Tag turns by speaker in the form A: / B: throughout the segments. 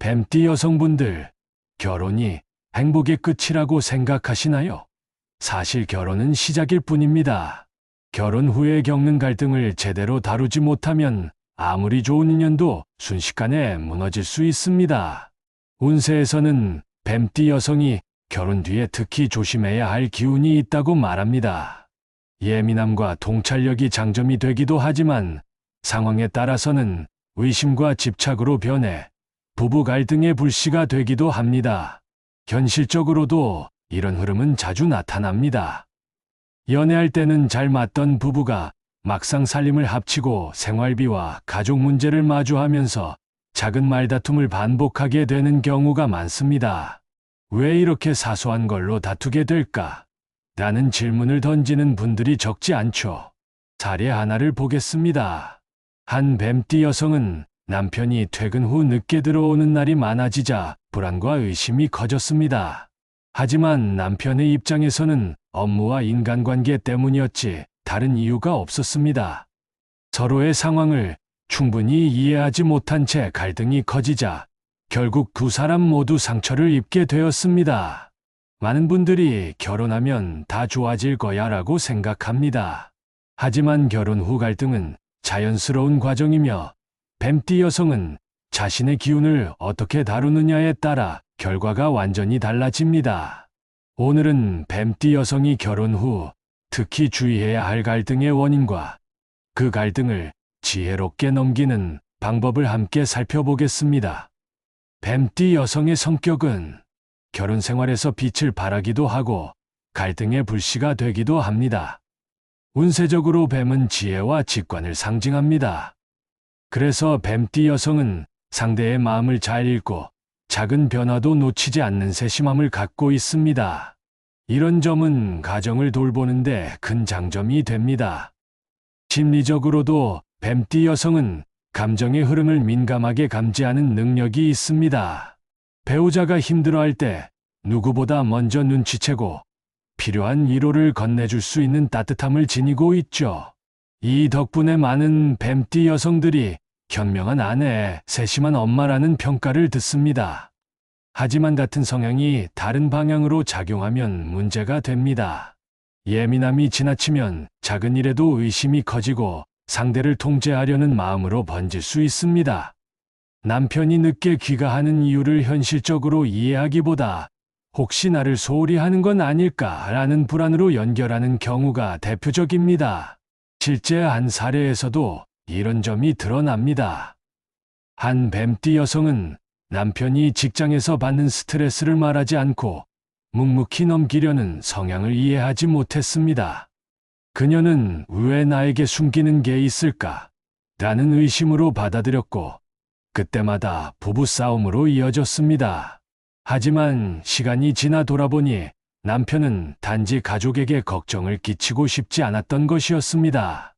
A: 뱀띠 여성분들, 결혼이 행복의 끝이라고 생각하시나요? 사실 결혼은 시작일 뿐입니다. 결혼 후에 겪는 갈등을 제대로 다루지 못하면 아무리 좋은 인연도 순식간에 무너질 수 있습니다. 운세에서는 뱀띠 여성이 결혼 뒤에 특히 조심해야 할 기운이 있다고 말합니다. 예민함과 통찰력이 장점이 되기도 하지만 상황에 따라서는 의심과 집착으로 변해 부부 갈등의 불씨가 되기도 합니다. 현실적으로도 이런 흐름은 자주 나타납니다. 연애할 때는 잘 맞던 부부가 막상 살림을 합치고 생활비와 가족 문제를 마주하면서 작은 말다툼을 반복하게 되는 경우가 많습니다. 왜 이렇게 사소한 걸로 다투게 될까? 라는 질문을 던지는 분들이 적지 않죠. 사례 하나를 보겠습니다. 한 뱀띠 여성은 남편이 퇴근 후 늦게 들어오는 날이 많아지자 불안과 의심이 커졌습니다. 하지만 남편의 입장에서는 업무와 인간관계 때문이었지 다른 이유가 없었습니다. 서로의 상황을 충분히 이해하지 못한 채 갈등이 커지자 결국 두 사람 모두 상처를 입게 되었습니다. 많은 분들이 결혼하면 다 좋아질 거야 라고 생각합니다. 하지만 결혼 후 갈등은 자연스러운 과정이며 뱀띠 여성은 자신의 기운을 어떻게 다루느냐에 따라 결과가 완전히 달라집니다. 오늘은 뱀띠 여성이 결혼 후 특히 주의해야 할 갈등의 원인과 그 갈등을 지혜롭게 넘기는 방법을 함께 살펴보겠습니다. 뱀띠 여성의 성격은 결혼 생활에서 빛을 발하기도 하고 갈등의 불씨가 되기도 합니다. 운세적으로 뱀은 지혜와 직관을 상징합니다. 그래서 뱀띠 여성은 상대의 마음을 잘 읽고 작은 변화도 놓치지 않는 세심함을 갖고 있습니다. 이런 점은 가정을 돌보는데 큰 장점이 됩니다. 심리적으로도 뱀띠 여성은 감정의 흐름을 민감하게 감지하는 능력이 있습니다. 배우자가 힘들어할 때 누구보다 먼저 눈치채고 필요한 위로를 건네줄 수 있는 따뜻함을 지니고 있죠. 이 덕분에 많은 뱀띠 여성들이 현명한 아내, 세심한 엄마라는 평가를 듣습니다. 하지만 같은 성향이 다른 방향으로 작용하면 문제가 됩니다. 예민함이 지나치면 작은 일에도 의심이 커지고 상대를 통제하려는 마음으로 번질 수 있습니다. 남편이 늦게 귀가하는 이유를 현실적으로 이해하기보다 혹시 나를 소홀히 하는 건 아닐까라는 불안으로 연결하는 경우가 대표적입니다. 실제 한 사례에서도 이런 점이 드러납니다. 한 뱀띠 여성은 남편이 직장에서 받는 스트레스를 말하지 않고 묵묵히 넘기려는 성향을 이해하지 못했습니다. 그녀는 왜 나에게 숨기는 게 있을까? 라는 의심으로 받아들였고 그때마다 부부싸움으로 이어졌습니다. 하지만 시간이 지나 돌아보니 남편은 단지 가족에게 걱정을 끼치고 싶지 않았던 것이었습니다.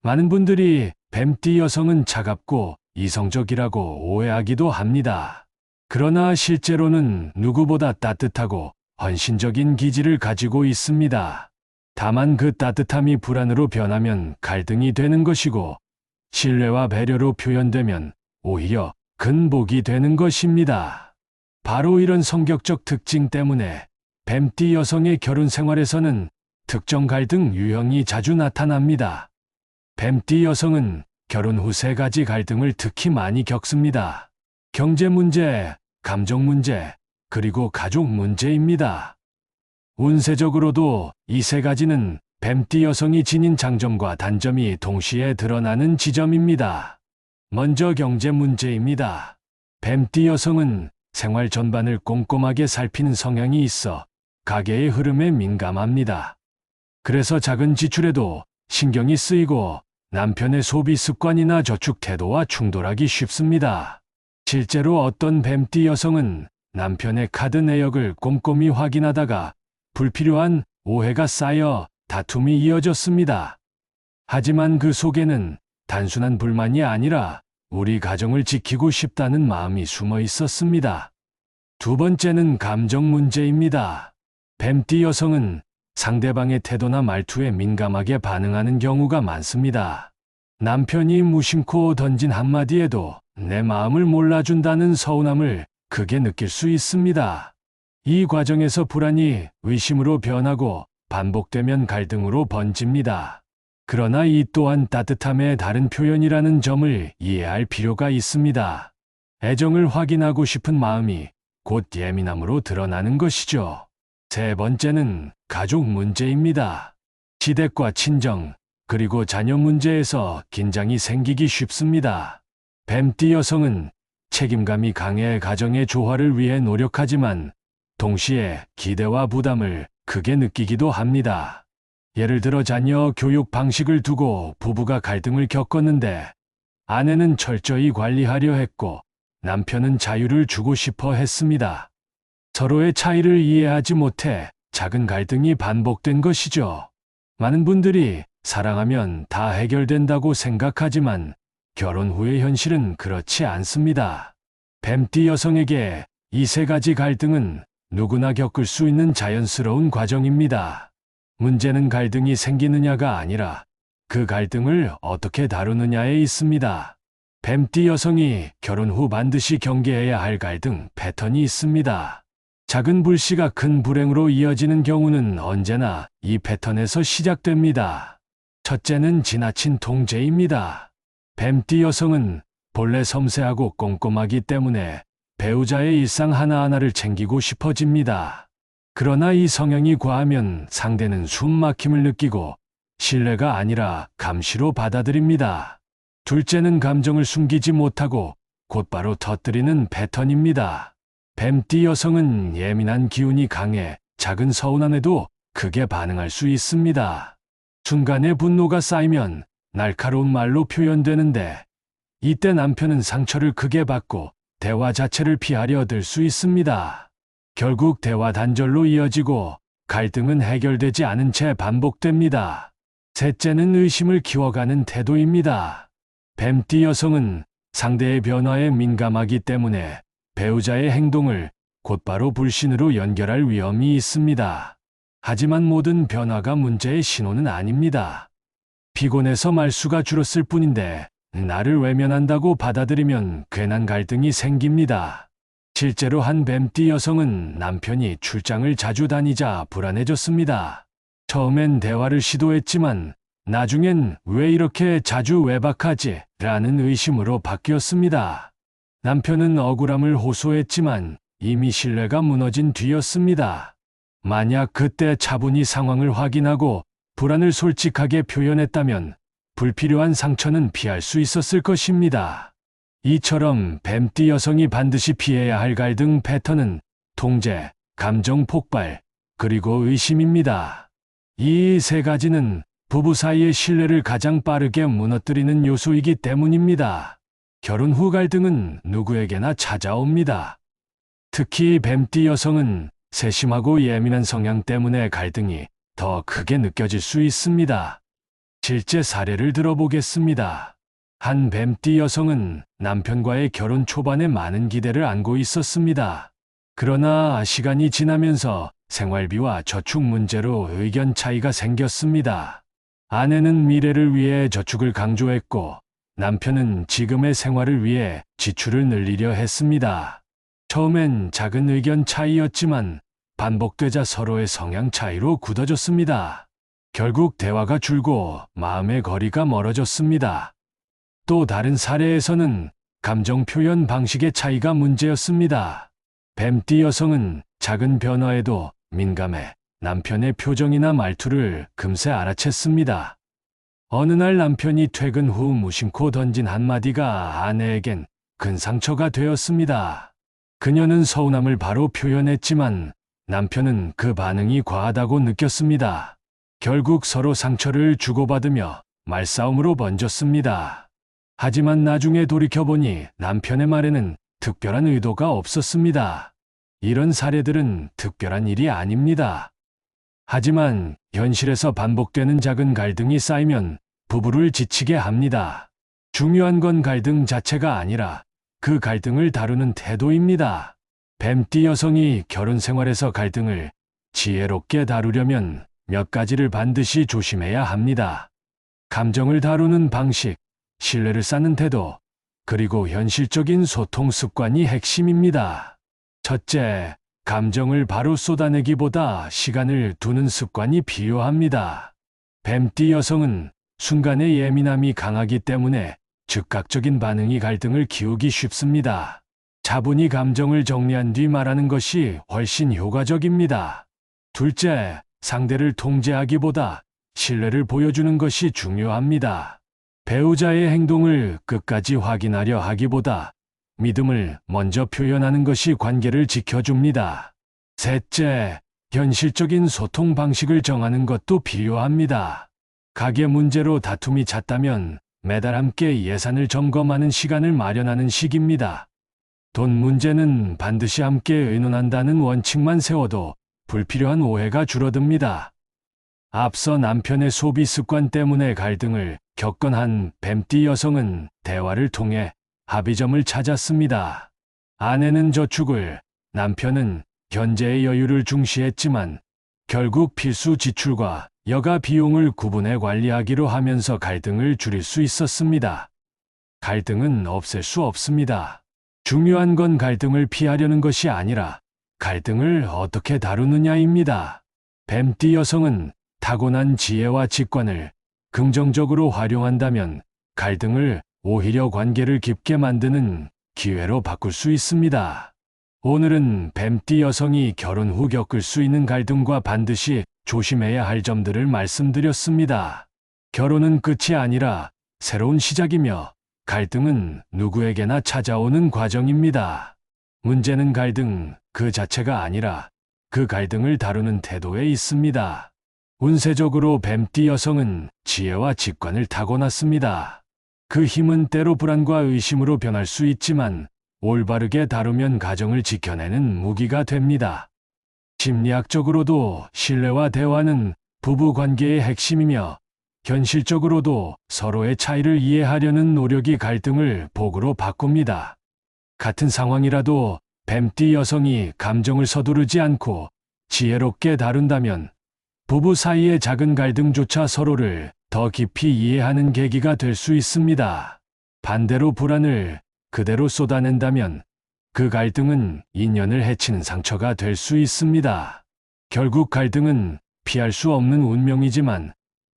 A: 많은 분들이 뱀띠 여성은 차갑고 이성적이라고 오해하기도 합니다. 그러나 실제로는 누구보다 따뜻하고 헌신적인 기질을 가지고 있습니다. 다만 그 따뜻함이 불안으로 변하면 갈등이 되는 것이고 신뢰와 배려로 표현되면 오히려 큰 복이 되는 것입니다. 바로 이런 성격적 특징 때문에 뱀띠 여성의 결혼 생활에서는 특정 갈등 유형이 자주 나타납니다. 뱀띠 여성은 결혼 후 3가지 갈등을 특히 많이 겪습니다. 경제 문제, 감정 문제, 그리고 가족 문제입니다. 운세적으로도 이 3가지는 뱀띠 여성이 지닌 장점과 단점이 동시에 드러나는 지점입니다. 먼저 경제 문제입니다. 뱀띠 여성은 생활 전반을 꼼꼼하게 살피는 성향이 있어 가계의 흐름에 민감합니다. 그래서 작은 지출에도 신경이 쓰이고 남편의 소비 습관이나 저축 태도와 충돌하기 쉽습니다. 실제로 어떤 뱀띠 여성은 남편의 카드 내역을 꼼꼼히 확인하다가 불필요한 오해가 쌓여 다툼이 이어졌습니다. 하지만 그 속에는 단순한 불만이 아니라 우리 가정을 지키고 싶다는 마음이 숨어 있었습니다. 두 번째는 감정 문제입니다. 뱀띠 여성은 상대방의 태도나 말투에 민감하게 반응하는 경우가 많습니다. 남편이 무심코 던진 한마디에도 내 마음을 몰라준다는 서운함을 크게 느낄 수 있습니다. 이 과정에서 불안이 의심으로 변하고 반복되면 갈등으로 번집니다. 그러나 이 또한 따뜻함의 다른 표현이라는 점을 이해할 필요가 있습니다. 애정을 확인하고 싶은 마음이 곧 예민함으로 드러나는 것이죠. 세 번째는 가족 문제입니다. 시댁과 친정, 그리고 자녀 문제에서 긴장이 생기기 쉽습니다. 뱀띠 여성은 책임감이 강해 가정의 조화를 위해 노력하지만 동시에 기대와 부담을 크게 느끼기도 합니다. 예를 들어 자녀 교육 방식을 두고 부부가 갈등을 겪었는데 아내는 철저히 관리하려 했고 남편은 자유를 주고 싶어 했습니다. 서로의 차이를 이해하지 못해 작은 갈등이 반복된 것이죠. 많은 분들이 사랑하면 다 해결된다고 생각하지만 결혼 후의 현실은 그렇지 않습니다. 뱀띠 여성에게 이 세 가지 갈등은 누구나 겪을 수 있는 자연스러운 과정입니다. 문제는 갈등이 생기느냐가 아니라 그 갈등을 어떻게 다루느냐에 있습니다. 뱀띠 여성이 결혼 후 반드시 경계해야 할 갈등 패턴이 있습니다. 작은 불씨가 큰 불행으로 이어지는 경우는 언제나 이 패턴에서 시작됩니다. 첫째는 지나친 통제입니다. 뱀띠 여성은 본래 섬세하고 꼼꼼하기 때문에 배우자의 일상 하나하나를 챙기고 싶어집니다. 그러나 이 성향이 과하면 상대는 숨막힘을 느끼고 신뢰가 아니라 감시로 받아들입니다. 둘째는 감정을 숨기지 못하고 곧바로 터뜨리는 패턴입니다. 뱀띠 여성은 예민한 기운이 강해 작은 서운함에도 크게 반응할 수 있습니다. 순간의 분노가 쌓이면 날카로운 말로 표현되는데 이때 남편은 상처를 크게 받고 대화 자체를 피하려 들 수 있습니다. 결국 대화 단절로 이어지고 갈등은 해결되지 않은 채 반복됩니다. 셋째는 의심을 키워가는 태도입니다. 뱀띠 여성은 상대의 변화에 민감하기 때문에 배우자의 행동을 곧바로 불신으로 연결할 위험이 있습니다. 하지만 모든 변화가 문제의 신호는 아닙니다. 피곤해서 말수가 줄었을 뿐인데 나를 외면한다고 받아들이면 괜한 갈등이 생깁니다. 실제로 한 뱀띠 여성은 남편이 출장을 자주 다니자 불안해졌습니다. 처음엔 대화를 시도했지만 나중엔 왜 이렇게 자주 외박하지? 라는 의심으로 바뀌었습니다. 남편은 억울함을 호소했지만 이미 신뢰가 무너진 뒤였습니다. 만약 그때 차분히 상황을 확인하고 불안을 솔직하게 표현했다면 불필요한 상처는 피할 수 있었을 것입니다. 이처럼 뱀띠 여성이 반드시 피해야 할 갈등 패턴은 통제, 감정 폭발, 그리고 의심입니다. 이 세 가지는 부부 사이의 신뢰를 가장 빠르게 무너뜨리는 요소이기 때문입니다. 결혼 후 갈등은 누구에게나 찾아옵니다. 특히 뱀띠 여성은 세심하고 예민한 성향 때문에 갈등이 더 크게 느껴질 수 있습니다. 실제 사례를 들어보겠습니다. 한 뱀띠 여성은 남편과의 결혼 초반에 많은 기대를 안고 있었습니다. 그러나 시간이 지나면서 생활비와 저축 문제로 의견 차이가 생겼습니다. 아내는 미래를 위해 저축을 강조했고 남편은 지금의 생활을 위해 지출을 늘리려 했습니다. 처음엔 작은 의견 차이였지만 반복되자 서로의 성향 차이로 굳어졌습니다. 결국 대화가 줄고 마음의 거리가 멀어졌습니다. 또 다른 사례에서는 감정 표현 방식의 차이가 문제였습니다. 뱀띠 여성은 작은 변화에도 민감해 남편의 표정이나 말투를 금세 알아챘습니다. 어느 날 남편이 퇴근 후 무심코 던진 한마디가 아내에겐 큰 상처가 되었습니다. 그녀는 서운함을 바로 표현했지만 남편은 그 반응이 과하다고 느꼈습니다. 결국 서로 상처를 주고받으며 말싸움으로 번졌습니다. 하지만 나중에 돌이켜보니 남편의 말에는 특별한 의도가 없었습니다. 이런 사례들은 특별한 일이 아닙니다. 하지만 현실에서 반복되는 작은 갈등이 쌓이면 부부를 지치게 합니다. 중요한 건 갈등 자체가 아니라 그 갈등을 다루는 태도입니다. 뱀띠 여성이 결혼 생활에서 갈등을 지혜롭게 다루려면 몇 가지를 반드시 조심해야 합니다. 감정을 다루는 방식, 신뢰를 쌓는 태도, 그리고 현실적인 소통 습관이 핵심입니다. 첫째, 감정을 바로 쏟아내기보다 시간을 두는 습관이 필요합니다. 뱀띠 여성은 순간의 예민함이 강하기 때문에 즉각적인 반응이 갈등을 키우기 쉽습니다. 차분히 감정을 정리한 뒤 말하는 것이 훨씬 효과적입니다. 둘째, 상대를 통제하기보다 신뢰를 보여주는 것이 중요합니다. 배우자의 행동을 끝까지 확인하려 하기보다 믿음을 먼저 표현하는 것이 관계를 지켜줍니다. 셋째, 현실적인 소통 방식을 정하는 것도 필요합니다. 가계 문제로 다툼이 잦다면 매달 함께 예산을 점검하는 시간을 마련하는 시기입니다. 돈 문제는 반드시 함께 의논한다는 원칙만 세워도 불필요한 오해가 줄어듭니다. 앞서 남편의 소비 습관 때문에 갈등을 겪은 한 뱀띠 여성은 대화를 통해 합의점을 찾았습니다. 아내는 저축을, 남편은 현재의 여유를 중시했지만 결국 필수 지출과 여가 비용을 구분해 관리하기로 하면서 갈등을 줄일 수 있었습니다. 갈등은 없앨 수 없습니다. 중요한 건 갈등을 피하려는 것이 아니라 갈등을 어떻게 다루느냐입니다. 뱀띠 여성은 타고난 지혜와 직관을 긍정적으로 활용한다면 갈등을 오히려 관계를 깊게 만드는 기회로 바꿀 수 있습니다. 오늘은 뱀띠 여성이 결혼 후 겪을 수 있는 갈등과 반드시 조심해야 할 점들을 말씀드렸습니다. 결혼은 끝이 아니라 새로운 시작이며 갈등은 누구에게나 찾아오는 과정입니다. 문제는 갈등 그 자체가 아니라 그 갈등을 다루는 태도에 있습니다. 운세적으로 뱀띠 여성은 지혜와 직관을 타고났습니다. 그 힘은 때로 불안과 의심으로 변할 수 있지만 올바르게 다루면 가정을 지켜내는 무기가 됩니다. 심리학적으로도 신뢰와 대화는 부부 관계의 핵심이며 현실적으로도 서로의 차이를 이해하려는 노력이 갈등을 복으로 바꿉니다. 같은 상황이라도 뱀띠 여성이 감정을 서두르지 않고 지혜롭게 다룬다면 부부 사이의 작은 갈등조차 서로를 더 깊이 이해하는 계기가 될 수 있습니다. 반대로 불안을 그대로 쏟아낸다면 그 갈등은 인연을 해치는 상처가 될 수 있습니다. 결국 갈등은 피할 수 없는 운명이지만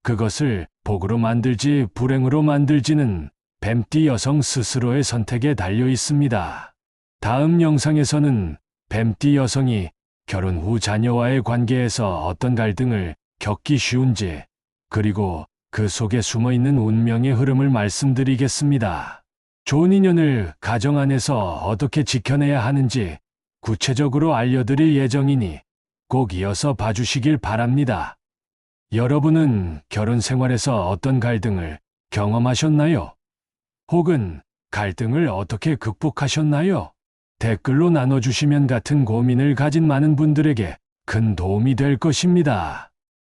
A: 그것을 복으로 만들지 불행으로 만들지는 뱀띠 여성 스스로의 선택에 달려 있습니다. 다음 영상에서는 뱀띠 여성이 결혼 후 자녀와의 관계에서 어떤 갈등을 겪기 쉬운지, 그리고 그 속에 숨어있는 운명의 흐름을 말씀드리겠습니다. 좋은 인연을 가정 안에서 어떻게 지켜내야 하는지 구체적으로 알려드릴 예정이니 꼭 이어서 봐주시길 바랍니다. 여러분은 결혼 생활에서 어떤 갈등을 경험하셨나요? 혹은 갈등을 어떻게 극복하셨나요? 댓글로 나눠주시면 같은 고민을 가진 많은 분들에게 큰 도움이 될 것입니다.